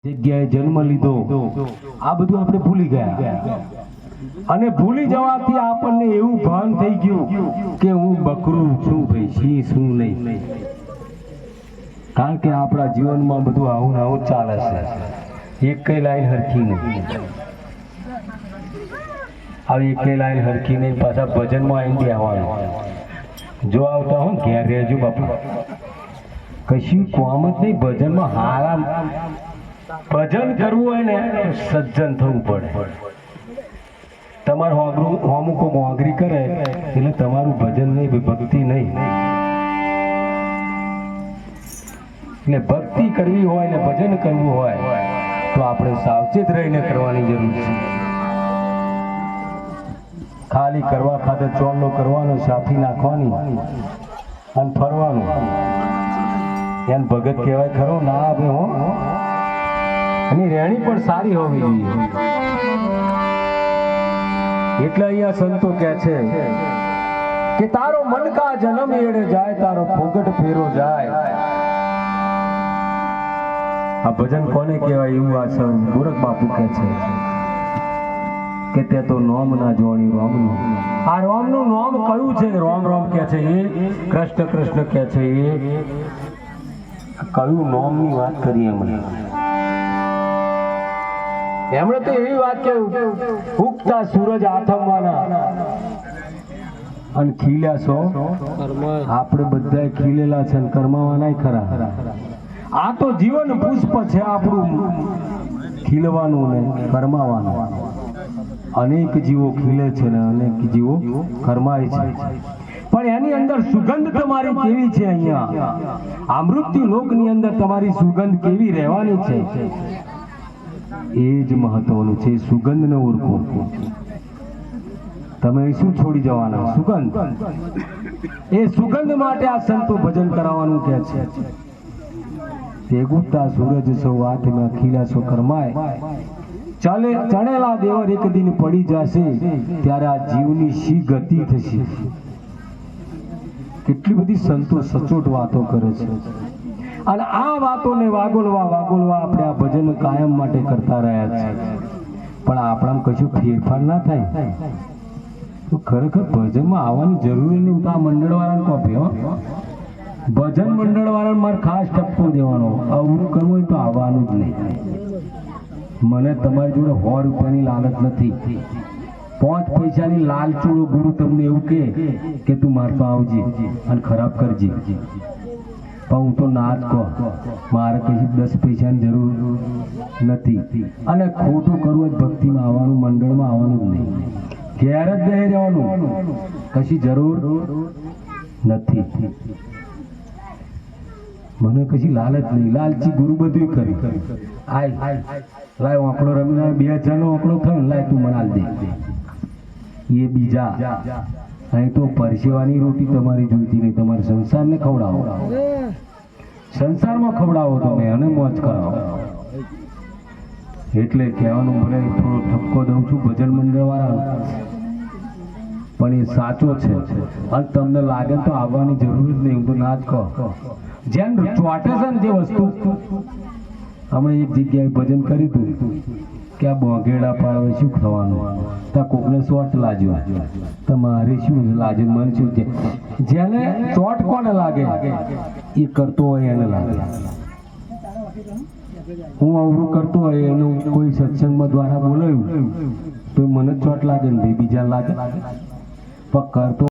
જગ્યાએ જન્મ લીધો આ બધું આપણે ભૂલી ગયા અને ભૂલી જવાથી આપણને એવું ભાન થઈ ગયું કે હું બકરું છું ભાઈ સિંહ શું નહીં કારણ કે આપણા જીવનમાં બધું આવું ને આવું ચાલે છે એક કઈ લાઈન હરખી નહીં આવી એક કઈ લાઈન હરખી નહીં પાછા ભજનમાં આવીને આવવાનું જો આવતા હું ઘેર રહેજો બાપુ કશું કોમ જ નહીં ભજનમાં હારા ભજન કરવું હોય ને સજ્જન થવું પડે તમારે હોમુકો મોંઘરી કરે એટલે તમારું ભજન નહીં ભક્તિ નહીં એટલે ભક્તિ કરવી હોય ને ભજન કરવું હોય તો આપણે સાવચેત રહીને કરવાની જરૂર છે ખાલી કરવા ખાતર ચોલ્લો કરવાનો સાફી નાખવાની અને ફરવાનું એને ભગત કહેવાય ખરો ના આવે હો એની રહેણી પણ સારી હોવી જોઈએ એટલે અહીંયા સંતો કહે છે કે તારો મન કા જન્મ એડે જાય તારો ફોગટ ફેરો જાય આ ભજન કોને કહેવાય એવું આ સૌ ગોરખ બાપુ કહે છે કે તે તો નોમ ના જોણી રોમનું આ રોમનું નોમ કયું છે રોમ રોમ કહે છે એ કૃષ્ણ કૃષ્ણ કહે છે એ કયું નોમની વાત કરીએ એમણે તો એવી વાત કે ઉગતા સૂરજ આથમવાના અને ખીલ્યા છો આપણે બધા ખીલેલા છે કર્માવાના ખરા આ તો જીવન પુષ્પ છે આપણું ખીલવાનું ને કર્માવાનું અનેક જીવો ખીલે છે ને અનેક જીવો કર્માય છે પણ એની અંદર સુગંધ તમારી કેવી છે અહીંયા આ મૃત્યુ લોકની અંદર તમારી સુગંધ કેવી રહેવાની છે એ જ મહત્વનું છે સુગંધને ઓળખો તમે શું છોડી જવાના સુગંધ એ સુગંધ માટે આ સંતો ભજન કરાવવાનું કહે છે તે ગુપ્તા સૂરજ સૌ હાથમાં ખીલા સો કર્માય ચાલે ચણેલા દેવર એક દિન પડી જશે ત્યારે આ જીવની શી ગતિ થશે કેટલી બધી સંતો સચોટ વાતો કરે છે અને આ વાતોને વાગોલવા આપણે આ ભજન કાયમ માટે કરતા રહ્યા છે પણ આપણામાં કશું ફેરફાર ના થાય તો ખરેખર ભજનમાં આવવાની જરૂર નહીં આ મંડળ વાળાને કોપી હો ભજન મંડળ વાળાને મારે ખાસ ટપકો દેવાનો આવું કરવું હોય તો આવવાનું જ નહીં મને તમારી જોડે 100 રૂપિયાની લાલચ નથી 5 પૈસાની લાલચુડો ગુરુ તમને એવું કે તું મારતો આવજે અને ખરાબ કરજે પણ હું તો ના જ કહો મારે કશી 10 પૈસાની જરૂર નથી અને ખોટું કરવું જ ભક્તિમાં આવવાનું મંડળમાં આવવાનું જ નહીં ઘેર જ બેહી રહેવાનું કશી જરૂર નથી મને કશી લાલચ નહીં લાલચી ગુરુ બધું કરી આય લાય આંકડો રમીને 2 જણનો આંકડો થયો લાય તું મને આલ દે એ બીજા અહીં તો પરસેવાની રોટી તમારી જોઈતી નહીં તમારે સંસારને ખવડાવો સંસારમાં ખવડાવો તમે અને મોજ કરાવો એટલે કહેવાનું મને થોડો ઠપકો દઉં છું ભજન મંડળ વાળા પણ એ સાચો છે અને તમને લાગે તો આવવાની જરૂર જ નહીં હું તો ના જ કહો જેમ ચોટે છે ને જે વસ્તુ હમણાં એક જગ્યાએ ભજન કર્યું હતું કે આ બોગેડા પાડવે શું થવાનું ત્યાં કોકને ચોટ લાગ્યો તમારે શું લાગે મને શું છે જેને ચોટ કોને લાગે એ કરતો હોય એને લાગે હું અવરું કરતો હોય એનું કોઈ સત્સંગમાં દ્વારા બોલાયું તો મને ચોટ લાગે ને બીજા લાગે પણ કરતો